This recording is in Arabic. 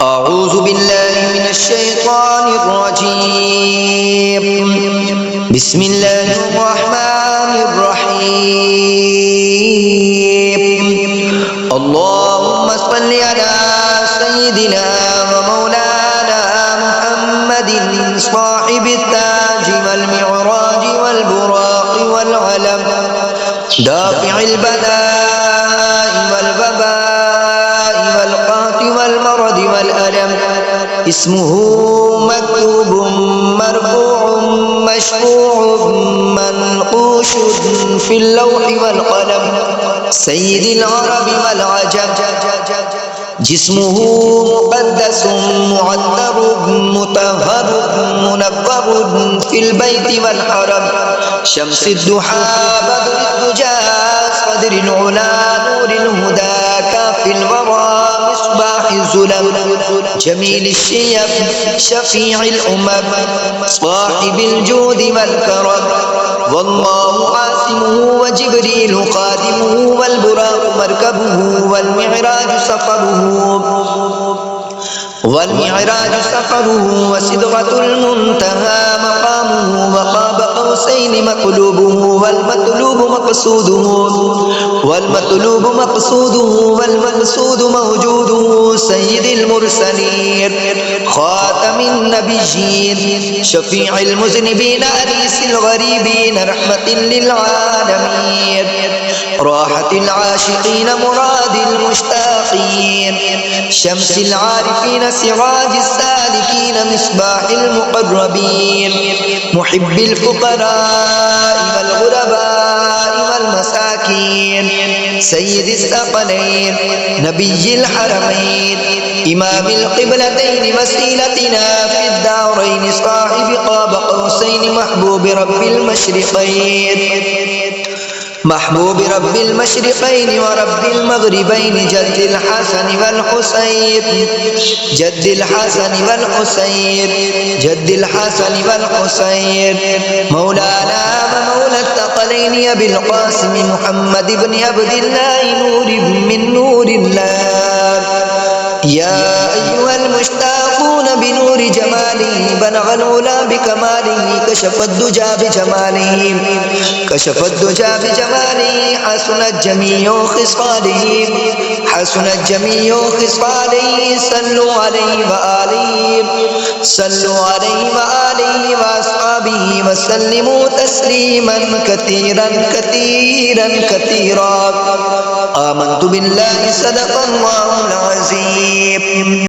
أعوذ بالله من الشيطان الرجيم. بسم الله الرحمن الرحيم. اللهم صل على سيدنا ومولانا محمد صاحب التاج والمعراج والبراق والعلم دافع البلاء والوباء والقهر والمرض والألم. اسمه مكتوب مرفوع مشفوع منقوش في اللوح والقلم. سيد العرب والعجم. جسمه مقدس معطر مطهر منور في البيت والحرم. شمس الضحى بدر الدجى صدر العلا نور الهدى كاف الورى مصباح الظلم. جميل الشيب شفيع الأمم صاحب الجود والكرم. والله عاصمه وجبريل خادمه والبراق مركبه والمعراج سفره وسدرة المنتهى مقامه وقاب قوسين مطلوبه والمقصود موجوده. سيد المرسلين خاتم النبيين شفيع المذنبين أنيس الغريبين رحمة للعالمين راحة العاشقين مراد المشتاقين. شمس العارفين سراج السالكين مصباح المقربين محب الفقراء والغرباء والمساكين. سيد الثقلين نبي الحرمين إمام القبلتين وسيلتنا في الدارين صاحب قاب قوسين محبوب رب ورب المغربين. جد الحسن والحسين مولانا ومولى الثقلين أبي القاسم محمد بن عبد الله نور من نور الله. يا أيها المشتاقون بنور جماله بلغ العلا بكماله كشف الدجى بجماله حسنت جميع خصاله. صلوا عليه وآله وأصحابه وسلموا تسليما كثيرا. آمنت بالله صدق الله العظيم.